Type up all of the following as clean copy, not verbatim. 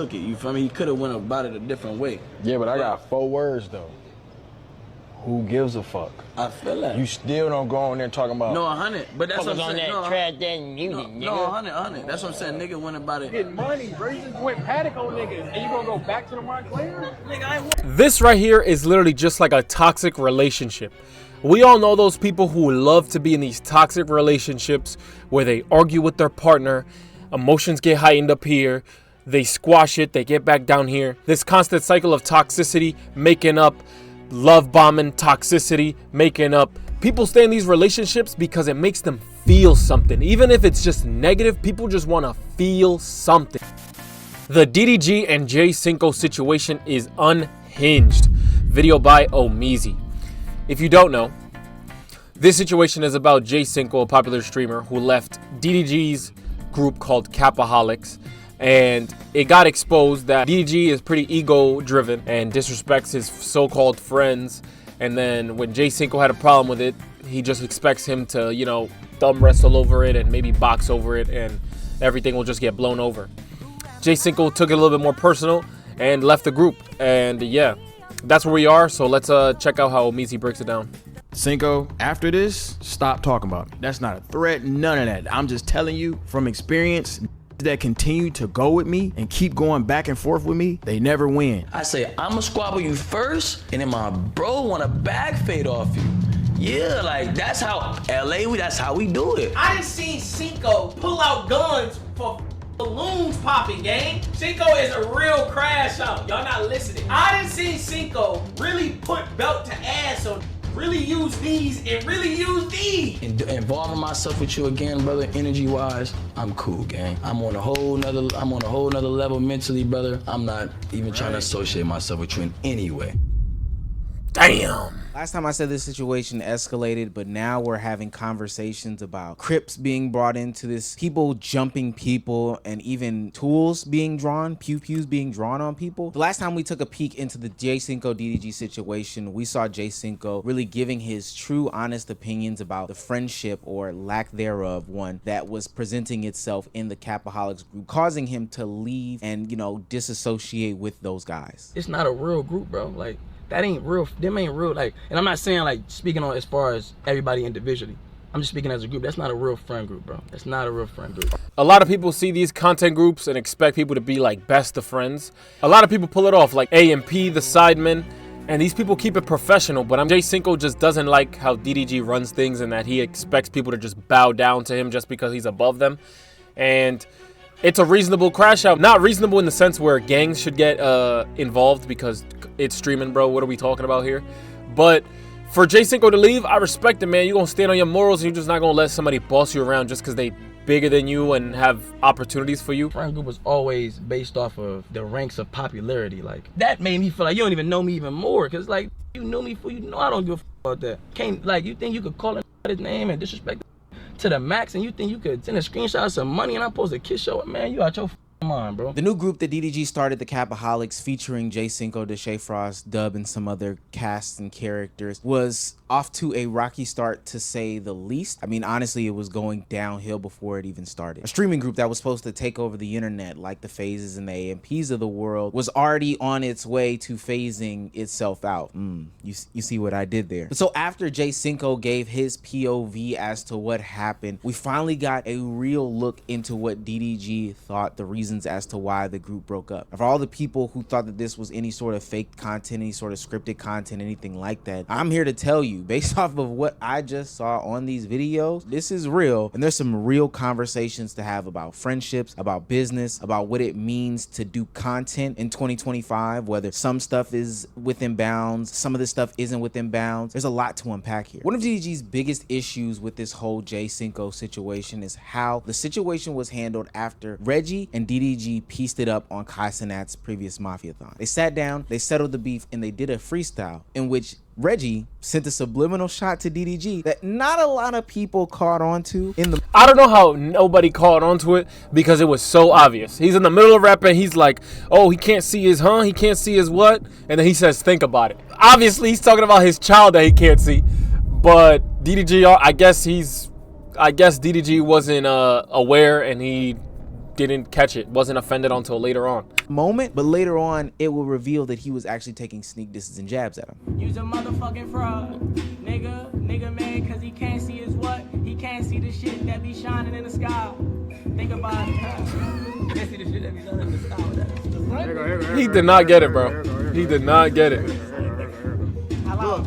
took it. You feel me? He could have went about it a different way. Yeah, but I got 4 words though. Who gives a fuck? I feel that. You still don't go on there talking about. No, 100. But that's what I'm saying. On that trash that music, nigga. No, 100. That's what I'm saying. Nigga went about it. Getting money, bro. You just went paddock on niggas, and you gonna go back to the Montclair? Nigga, I ain't. This right here is literally just like a toxic relationship. We all know those people who love to be in these toxic relationships where they argue with their partner, emotions get heightened up here, they squash it, they get back down here. This constant cycle of toxicity, making up, love bombing, toxicity, making up. People stay in these relationships because it makes them feel something. Even if it's just negative, people just want to feel something. The DDG and J Cinco situation is unhinged. Video by Omizi. If you don't know, this situation is about J Cinco, a popular streamer who left DDG's group called Capaholics, and it got exposed that DDG is pretty ego driven and disrespects his so-called friends. And then when J Cinco had a problem with it, he just expects him to, you know, thumb wrestle over it and maybe box over it, and everything will just get blown over. J Cinco took it a little bit more personal and left the group. And yeah, that's where we are. So let's check out how Omizi breaks it down. Cinco, after this, stop talking about me. That's not a threat, none of that. I'm just telling you from experience that continue to go with me and keep going back and forth with me, they never win. I say, I'ma squabble you first, and then my bro want a bag fade off you. Yeah, like, that's how that's how we do it. I done seen Cinco pull out guns for balloons popping, gang. Cinco is a real crash out. Y'all not listening. I done seen Cinco really put belt to ass on, really use these and really use these. Involving myself with you again, brother, energy wise, I'm cool, gang. I'm on a whole nother level mentally, brother. I'm not even trying to associate myself with you in any way. Damn. Last time I said this situation escalated, but now we're having conversations about Crips being brought into this, people jumping people, and even tools being drawn, pew-pews being drawn on people. The last time we took a peek into the J Cinco DDG situation, we saw J Cinco really giving his true, honest opinions about the friendship or lack thereof, one that was presenting itself in the Capaholics group, causing him to leave and, you know, disassociate with those guys. It's not a real group, bro. Like, that ain't real. Them ain't real. Like, and I'm not saying like speaking on as far as everybody individually. I'm just speaking as a group. That's not a real friend group, bro. That's not a real friend group. A lot of people see these content groups and expect people to be like best of friends. A lot of people pull it off, like AMP, the Sidemen, and these people keep it professional. But J Cinco just doesn't like how DDG runs things and that he expects people to just bow down to him just because he's above them. And it's a reasonable crash out. Not reasonable in the sense where gangs should get involved because it's streaming, bro. What are we talking about here? But for J Cinco to leave, I respect it, man. You're going to stand on your morals and you're just not going to let somebody boss you around just because they bigger than you and have opportunities for you. Friend group was always based off of the ranks of popularity. Like, that made me feel like you don't even know me even more. Because, like, you knew me for, you know I don't give a about that. Can't, like, you think you could call his name and disrespect to the max, and you think you could send a screenshot of some money and I'm supposed to kiss your man? You out your mind, bro. The new group that DDG started, the Capaholics, featuring J Cinco, Deshae Frost, Dub, and some other casts and characters, was off to a rocky start, to say the least. I mean, honestly, it was going downhill before it even started. A streaming group that was supposed to take over the internet, like the Phases and the AMPs of the world, was already on its way to phasing itself out. You see what I did there. So after J Cinco gave his POV as to what happened, we finally got a real look into what DDG thought the reasons as to why the group broke up. For all the people who thought that this was any sort of fake content, any sort of scripted content, anything like that, I'm here to tell you, based off of what I just saw on these videos, this is real, and there's some real conversations to have about friendships, about business, about what it means to do content in 2025, whether some stuff is within bounds, some of this stuff isn't within bounds. There's a lot to unpack here. One of DDG's biggest issues with this whole J Cinco situation is how the situation was handled after Reggie and DDG pieced it up on Kai Cenat's previous Mafiathon. They sat down, they settled the beef, and they did a freestyle in which Reggie sent a subliminal shot to DDG that not a lot of people caught on to. I don't know how nobody caught onto it because it was so obvious. He's in the middle of rapping. He's like, oh, he can't see his he can't see his what? And then he says, think about it. Obviously, he's talking about his child that he can't see. But DDG, I guess DDG wasn't aware, and he didn't catch it, wasn't offended until later on. Moment, but later on, it will reveal that he was actually taking sneak disses and jabs at him. You's a motherfucking fraud. Nigga mad cause he can't see his what? He can't see the shit that be shining in the sky. Think about it. Can't see the shit that be shining in the sky. He did not get it, bro. He did not get it. Hello.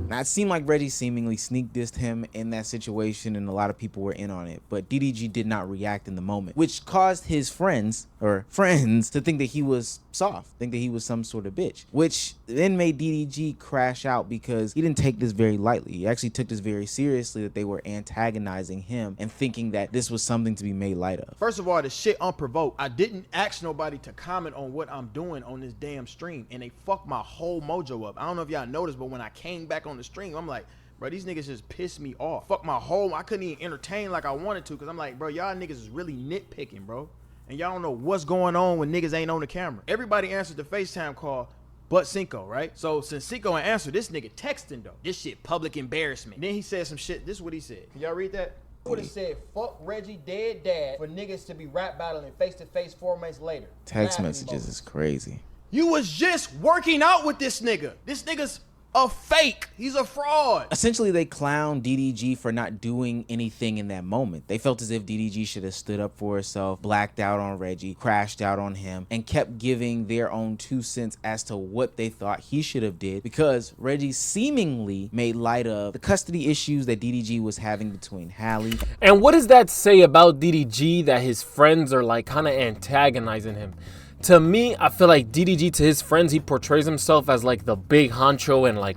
Now, it seemed like Reggie seemingly sneak dissed him in that situation, and a lot of people were in on it, but DDG did not react in the moment, which caused his friends to think that he was soft, think that he was some sort of bitch, which then made DDG crash out because he didn't take this very lightly. He actually took this very seriously, that they were antagonizing him and thinking that this was something to be made light of. First of all, the shit unprovoked. I didn't ask nobody to comment on what I'm doing on this damn stream, and they fucked my whole mojo up. I don't know if y'all noticed, but when I came back on the stream, I'm like, bro, these niggas just pissed me off. Fuck my whole, I couldn't even entertain like I wanted to, because I'm like, bro, y'all niggas is really nitpicking, bro. And y'all don't know what's going on when niggas ain't on the camera. Everybody answered the FaceTime call but Cinco, right? So since Cinco ain't answered, this nigga texting though. This shit public embarrassment. Then he said some shit. This is what he said. Can y'all read that? Would have said, fuck Reggie dead dad for niggas to be rap battling face-to-face 4 months later. Text messages is crazy. You was just working out with this nigga. This nigga's a fake. He's a fraud. Essentially, they clowned DDG for not doing anything in that moment. They felt as if DDG should have stood up for herself, blacked out on Reggie, crashed out on him, and kept giving their own 2 cents as to what they thought he should have did, because Reggie seemingly made light of the custody issues that DDG was having between Hallie. And what does that say about DDG that his friends are like kind of antagonizing him? To me, I feel like DDG, to his friends, he portrays himself as like the big honcho and like,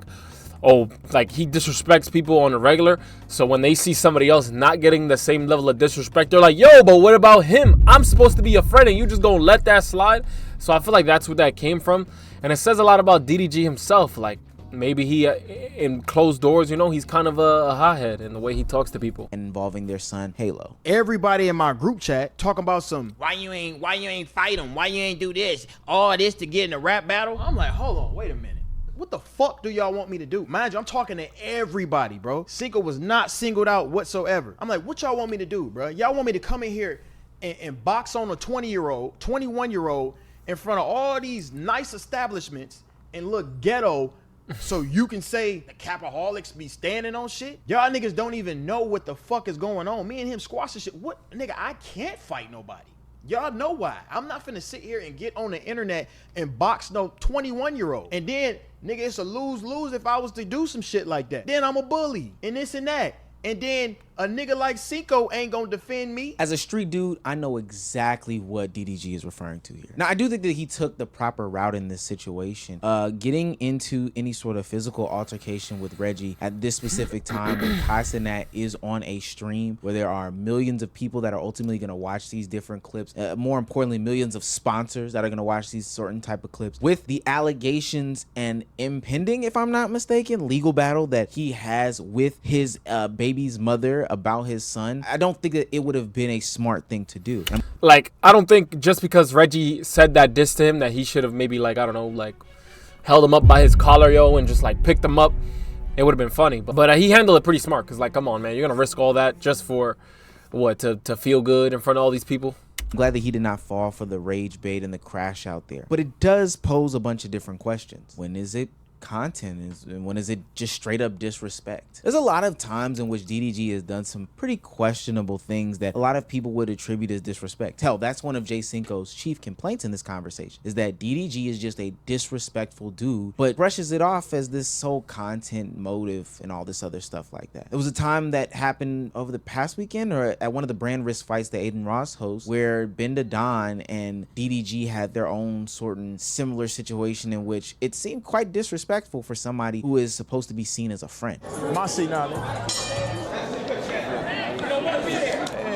oh, like he disrespects people on a regular. So when they see somebody else not getting the same level of disrespect, they're like, yo, but what about him? I'm supposed to be a friend and you just gonna let that slide? So I feel like that's where that came from. And it says a lot about DDG himself. Like maybe he, in closed doors, you know, he's kind of a hothead in the way he talks to people. And involving their son, Halo. Everybody in my group chat talking about some, Why you ain't fight him? Why you ain't do this? All this to get in a rap battle? I'm like, hold on, wait a minute. What the fuck do y'all want me to do? Mind you, I'm talking to everybody, bro. Cinco was not singled out whatsoever. I'm like, what y'all want me to do, bro? Y'all want me to come in here and box on a 20-year-old, 21-year-old in front of all these nice establishments and look ghetto so you can say the Capaholics be standing on shit? Y'all niggas don't even know what the fuck is going on. Me and him squashing shit. What? Nigga, I can't fight nobody. Y'all know why. I'm not finna sit here and get on the internet and box no 21-year-old. And then, nigga, it's a lose-lose if I was to do some shit like that. Then I'm a bully and this and that. And then a nigga like Cinco ain't gonna defend me. As a street dude, I know exactly what DDG is referring to here. Now, I do think that he took the proper route in this situation. Getting into any sort of physical altercation with Reggie at this specific time when Casanat is on a stream where there are millions of people that are ultimately gonna watch these different clips. More importantly, millions of sponsors that are gonna watch these certain type of clips. With the allegations and impending, if I'm not mistaken, legal battle that he has with his baby's mother about his son, I don't think that it would have been a smart thing to do. Like, I don't think just because Reggie said that diss to him that he should have maybe, like, I don't know, like held him up by his collar, yo, and just like picked him up. It would have been funny. But he handled it pretty smart, because like, come on, man, you're gonna risk all that just for what, to feel good in front of all these people? I'm glad that he did not fall for the rage bait and the crash out there. But it does pose a bunch of different questions. When is it content, and when is it just straight up disrespect? There's a lot of times in which DDG has done some pretty questionable things that a lot of people would attribute as disrespect. Hell, that's one of Jay Cinco's chief complaints in this conversation, is that DDG is just a disrespectful dude, but brushes it off as this sole content motive and all this other stuff like that. There was a time that happened over the past weekend, or at one of the brand risk fights that Aiden Ross hosts, where Benda Don and DDG had their own sort of similar situation in which it seemed quite disrespectful for somebody who is supposed to be seen as a friend. My seat now,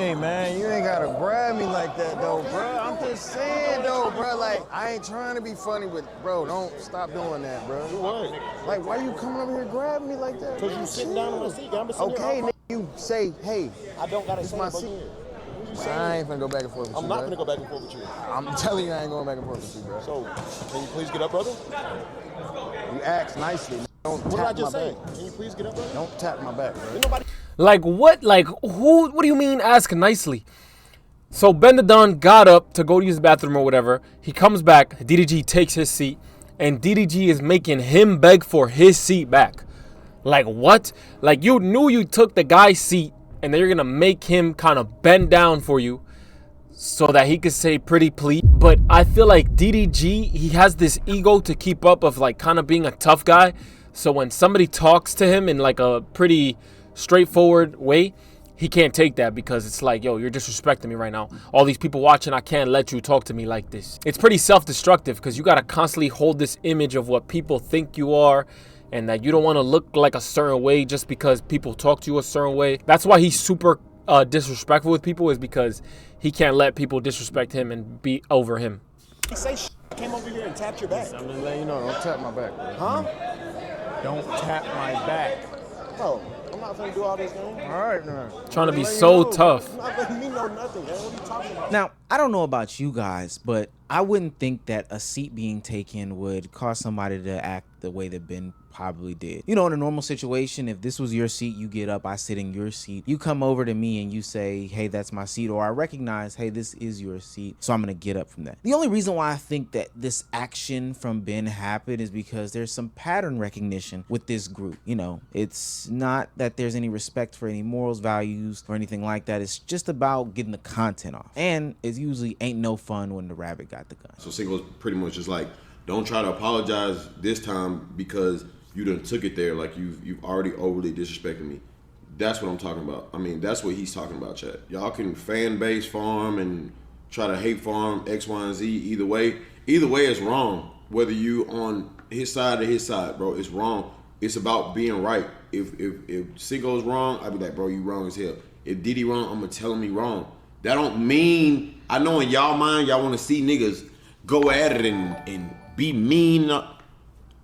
Hey man, you ain't gotta grab me like that though, bro. I'm just saying though, bro. Like, I ain't trying to be funny, but bro, don't stop doing that, bro. What? Like, why you coming over here grabbing me like that? Cause you sitting down on my seat. I'm okay, nigga, you say, hey. I don't gotta say my seat. I ain't finna go back and forth with you, I'm not finna go back and forth with you. I'm telling you I ain't going back and forth with you, bro. So, can you please get up, brother? You asked nicely. Don't tap my back. What did I just say? Can you please get up, brother? Don't tap my back, bro. Like what? Like who? What do you mean ask nicely? So Ben the Don got up to go use the bathroom or whatever. He comes back. DDG takes his seat. And DDG is making him beg for his seat back. Like, what? Like, you knew you took the guy's seat. And then you're going to make him kind of bend down for you. So that he could say pretty please. But I feel like DDG, he has this ego to keep up of like kind of being a tough guy. So when somebody talks to him in like a pretty straightforward way, he can't take that because it's like, yo, you're disrespecting me right now. All these people watching, I can't let you talk to me like this. It's pretty self-destructive because you got to constantly hold this image of what people think you are and that you don't want to look like a certain way just because people talk to you a certain way. That's why he's super disrespectful with people, is because he can't let people disrespect him and be over him. Say I came over here and tapped your back. I'm just letting you know, don't tap my back, bro. Huh? Don't tap my back. Bro, I'm not gonna do all this, man. All right, man. Trying to be so tough. You're not letting me know nothing, man. What are you talking about? Now, I don't know about you guys, but I wouldn't think that a seat being taken would cause somebody to act the way that Ben probably did. You know, in a normal situation, if this was your seat, you get up, I sit in your seat. You come over to me and you say, hey, that's my seat. Or I recognize, hey, this is your seat. So I'm going to get up from that. The only reason why I think that this action from Ben happened is because there's some pattern recognition with this group. You know, it's not that there's any respect for any morals, values, or anything like that. It's just about getting the content off. And it usually ain't no fun when the rabbit got the gun. So Cinco's pretty much just like, don't try to apologize this time because you done took it there. Like you've already overly disrespected me. That's what I'm talking about. I mean, that's what he's talking about, chat. Y'all can fan base farm and try to hate farm X, Y, and Z. Either way it's wrong. Whether you on his side or his side, bro, it's wrong. It's about being right. If Cinco's wrong, I'd be like, bro, you wrong as hell. If Diddy wrong, I'm gonna tell him he wrong. That don't mean, I know in y'all mind, y'all wanna see niggas go at it and be mean.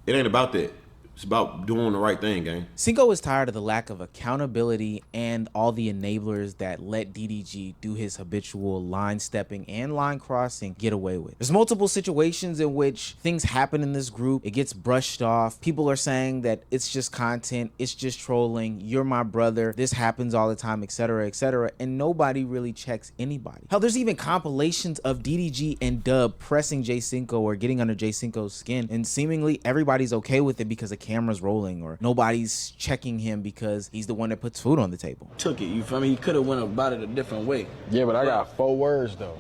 It ain't about that. It's about doing the right thing, gang. Cinco is tired of the lack of accountability and all the enablers that let DDG do his habitual line stepping and line crossing get away with. There's multiple situations in which things happen in this group. It gets brushed off. People are saying that it's just content. It's just trolling. You're my brother. This happens all the time, etc., etc. And nobody really checks anybody. Hell, there's even compilations of DDG and Dub pressing J Cinco or getting under J Cinco's skin. And seemingly everybody's okay with it because the camera's rolling or nobody's checking him because he's the one that puts food on the table. Took it, you feel me? He could have went about it a different way. Yeah, but I got 4 words though.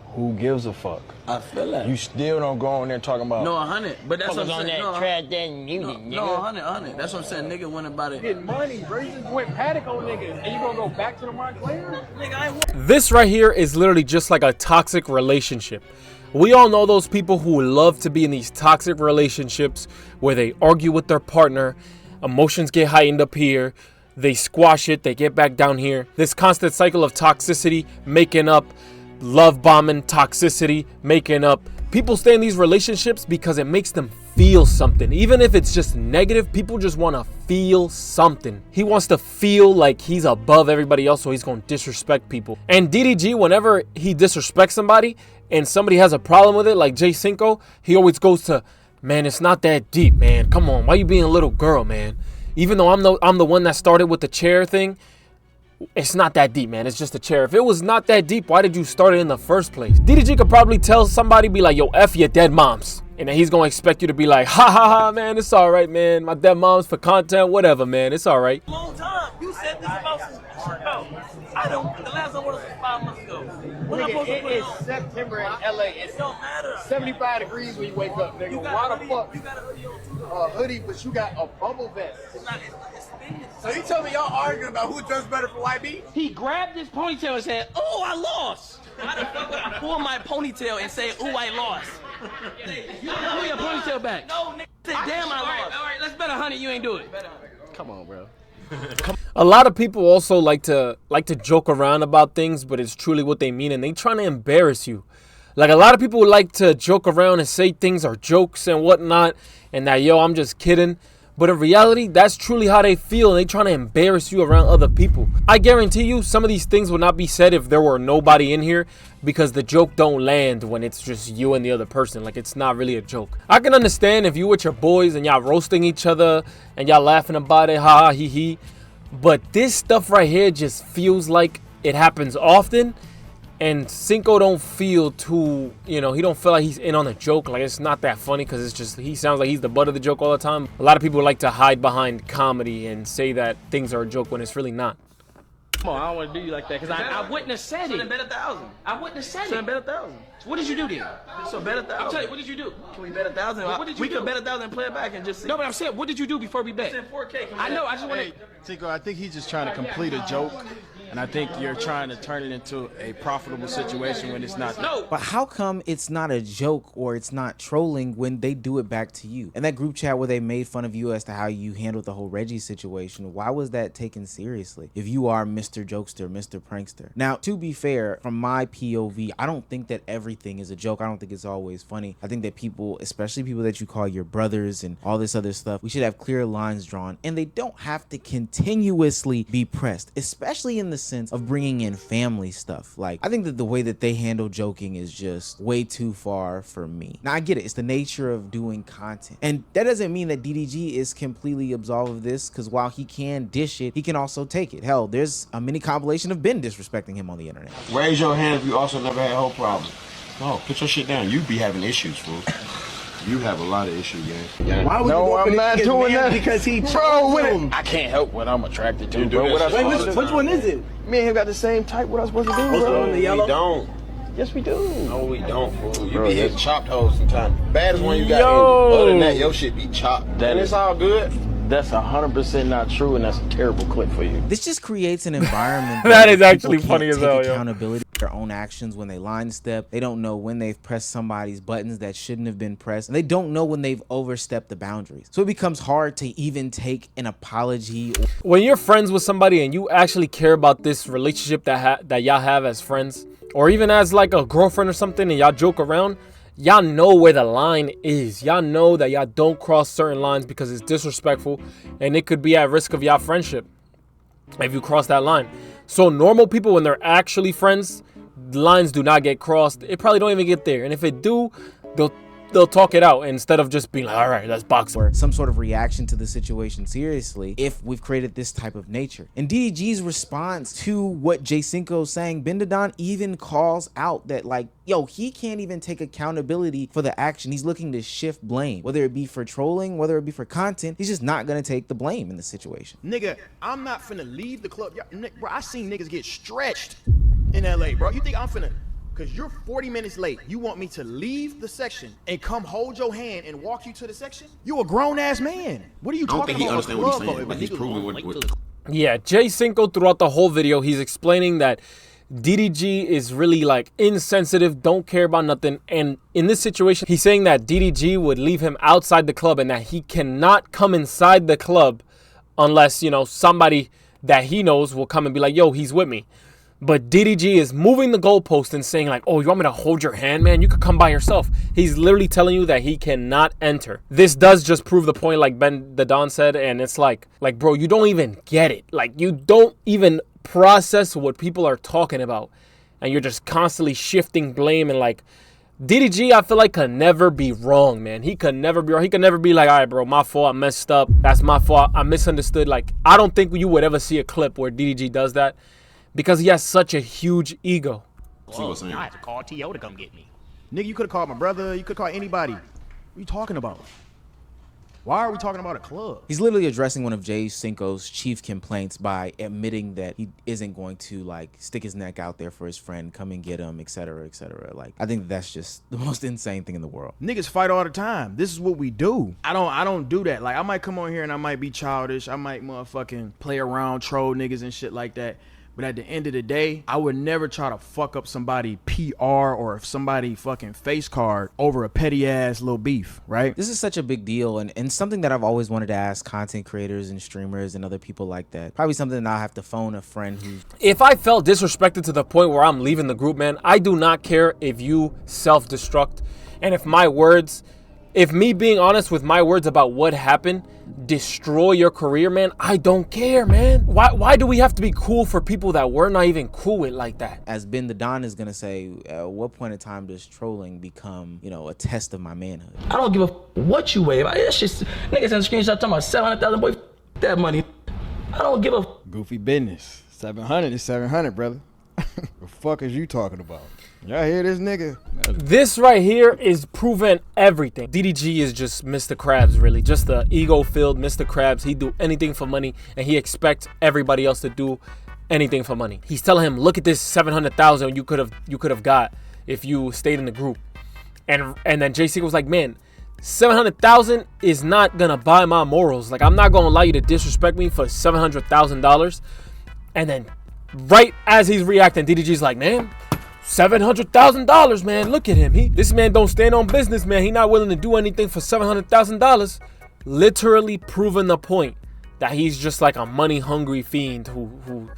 Who gives a fuck? I feel like You still don't go on there talking about no 100, but that's what I'm on saying. that No, trash that music, no, 100. That's what I'm saying. Nigga went about it. Getting money, bro. You just went paddock on niggas, and you gonna go back to the Montclair? Nigga, I ain't This right here is literally just like a toxic relationship. We all know those people who love to be in these toxic relationships where they argue with their partner, emotions get heightened up here, they squash it, they get back down here. This constant cycle of toxicity, making up, love bombing, toxicity, making up. People stay in these relationships because it makes them feel something. Even if it's just negative, people just want to feel something. He wants to feel like he's above everybody else, so he's going to disrespect people. And DDG, whenever he disrespects somebody and somebody has a problem with it, like J Cinco, he always goes to, man, it's not that deep, man. Come on, why you being a little girl, man? Even though I'm the one that started with the chair thing, it's not that deep, man. It's just a chair. If it was not that deep, why did you start it in the first place? DDG could probably tell somebody, be like, yo, F your dead moms. And then he's going to expect you to be like, ha ha ha, man, it's all right, man. My dead mom's for content, whatever, man. It's all right. Long time. You said this about some bro. I don't. The last time was 5 months ago. When I'm supposed to put it on? September in LA. It's It don't matter. 75 degrees when you wake up, nigga. You got Why a the hoodie. fuck? You got a hoodie on too. Hoodie, but you got a bubble vest. It's not. It's thin. So you tell me y'all arguing about who dressed better for YB? He grabbed his ponytail and said, "Oh, I lost." Why the fuck would I pull my ponytail and say, "Oh, I lost"? Pull your ponytail back. No, nigga. Say, damn, I lost. All right, let's bet 100 you ain't do it. Come on, bro. A lot of people also like to joke around about things, but it's truly what they mean, and they trying to embarrass you. Like, a lot of people would like to joke around and say things are jokes and whatnot, and that, yo, I'm just kidding. But in reality, that's truly how they feel, and they trying to embarrass you around other people. I guarantee you, some of these things would not be said if there were nobody in here, because the joke don't land when it's just you and the other person. Like, it's not really a joke. I can understand if you with your boys and y'all roasting each other and y'all laughing about it, ha ha he he. But this stuff right here just feels like it happens often, And Cinco don't feel too, he don't feel like he's in on the joke. Like, it's not that funny because it's just, he sounds like he's the butt of the joke all the time. A lot of people like to hide behind comedy and say that things are a joke when it's really not. Come on, I don't want to do you like that, because I wouldn't have said it. Bet 1,000. I wouldn't have said it. Bet 1,000. What did you do then? So bet 1,000. I'll tell you, what did you do? Can we bet 1,000? What did you do? We could bet 1,000 and play it back and just see. No, but I'm saying, what did you do before we bet? It's in 4K. I know, I just want to... Cinco, I think he's just trying to complete a joke. And I think you're trying to turn it into a profitable situation when it's not. No. But how come it's not a joke or it's not trolling when they do it back to you? And that group chat where they made fun of you as to how you handled the whole Reggie situation, why was that taken seriously? If you are Mr. Jokester, Mr. Prankster. Now, to be fair, from my POV, I don't think that everything is a joke. I don't think it's always funny. I think that people, especially people that you call your brothers and all this other stuff, we should have clear lines drawn. And they don't have to continuously be pressed, especially in the sense of bringing in family stuff. Like, I think that the way that they handle joking is just way too far for me. Now, I get it. It's the nature of doing content. And that doesn't mean that DDG is completely absolved of this, because while he can dish it, he can also take it. Hell, there's a mini compilation of Ben disrespecting him on the internet. Raise your hand if you also never had a whole problem. No, put your shit down. You be having issues, fool. You have a lot of issues, gang. Why would you go I'm not doing that because he bro. I can't help what I'm attracted to, bro. Which one is it? Me and him got the same type. What I supposed to do, bro? The yellow? We don't. Yes, we do. No, we don't, fool. You be hitting chopped hoes sometimes. Baddest one you got. Other than that, your shit be chopped. And it's all good. That's 100% not true, and that's a terrible clip for you. This just creates an environment that is actually funny as hell, yo. Accountability for their own actions when they line step. They don't know when they've pressed somebody's buttons that shouldn't have been pressed, and they don't know when they've overstepped the boundaries. So it becomes hard to even take an apology. When you're friends with somebody and you actually care about this relationship that y'all have as friends, or even as like a girlfriend or something, and y'all joke around, y'all know where the line is. Y'all know that y'all don't cross certain lines because it's disrespectful and it could be at risk of y'all friendship if you cross that line. So normal people, when they're actually friends, lines do not get crossed. It probably don't even get there. And if it do, they'll talk it out instead of just being like, all right, let's box. Or some sort of reaction to the situation seriously if we've created this type of nature. And DDG's response to what J Cinco's saying, Ben Don even calls out that, like, yo, he can't even take accountability for the action. He's looking to shift blame, whether it be for trolling, whether it be for content. He's just not gonna take the blame in the situation. Nigga, I'm not finna leave the club. Bro, I seen niggas get stretched in LA, bro. You think I'm finna... Because you're 40 minutes late. You want me to leave the section and come hold your hand and walk you to the section? You a grown-ass man. What are you talking about? I don't think he understands what he's saying. Like, he's proving what... Yeah, J Cinco throughout the whole video, he's explaining that DDG is really like insensitive, don't care about nothing. And in this situation, he's saying that DDG would leave him outside the club and that he cannot come inside the club unless, somebody that he knows will come and be like, yo, he's with me. But DDG is moving the goalpost and saying like, oh, you want me to hold your hand, man? You could come by yourself. He's literally telling you that he cannot enter. This does just prove the point, like Ben the Don said. And it's like, bro, you don't even get it. Like, you don't even process what people are talking about. And you're just constantly shifting blame. And like, DDG, I feel like, could never be wrong, man. He could never be wrong. He could never be like, all right, bro, my fault. I messed up. That's my fault. I misunderstood. Like, I don't think you would ever see a clip where DDG does that. Because he has such a huge ego. I had to call T.O. to come get me. Nigga, you could have called my brother. You could call anybody. What are you talking about? Why are we talking about a club? He's literally addressing one of J Cinco's chief complaints by admitting that he isn't going to like stick his neck out there for his friend, come and get him, etc., etc. Like, I think that's just the most insane thing in the world. Niggas fight all the time. This is what we do. I don't do that. Like, I might come on here and I might be childish. I might motherfucking play around, troll niggas and shit like that. But at the end of the day, I would never try to fuck up somebody PR or somebody fucking face card over a petty ass little beef, right? This is such a big deal and something that I've always wanted to ask content creators and streamers and other people like that. Probably something that I'll have to phone a friend who... If I felt disrespected to the point where I'm leaving the group, man, I do not care if you self-destruct. And if me being honest with my words about what happened destroy your career, man, I don't care, man. Why do we have to be cool for people that we're not even cool with like that? As Ben the Don is gonna say, at what point in time does trolling become, a test of my manhood? I don't give a what you weigh. It's just niggas in the screenshot talking about 700,000, boy, that money. I don't give a goofy business. 700 is 700, brother. The fuck is you talking about? Y'all hear this nigga? This right here is proving everything. DDG is just Mr. Krabs, really. Just the ego-filled Mr. Krabs. He do anything for money, and he expects everybody else to do anything for money. He's telling him, look at this 700,000 you could have got if you stayed in the group. And then J Cinco was like, man, 700,000 is not gonna buy my morals. Like, I'm not gonna allow you to disrespect me for $700,000. And then right as he's reacting, DDG's like, man, $700,000, man. Look at him. This man don't stand on business, man. He not willing to do anything for $700,000. Literally proving the point that he's just like a money-hungry fiend who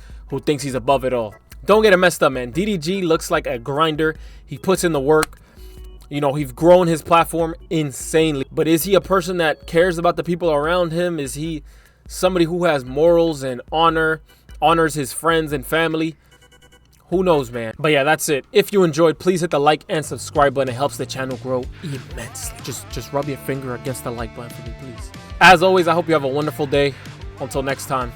thinks he's above it all. Don't get it messed up, man. DDG looks like a grinder. He puts in the work. You know, he's grown his platform insanely. But is he a person that cares about the people around him? Is he somebody who has morals and honors his friends and family? Who knows, man? But yeah, that's it. If you enjoyed, please hit the like and subscribe button. It helps the channel grow immensely. Just rub your finger against the like button for me, please. As always, I hope you have a wonderful day. Until next time.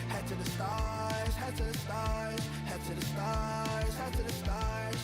Head to the stars, head to the stars, head to the stars, head to the stars.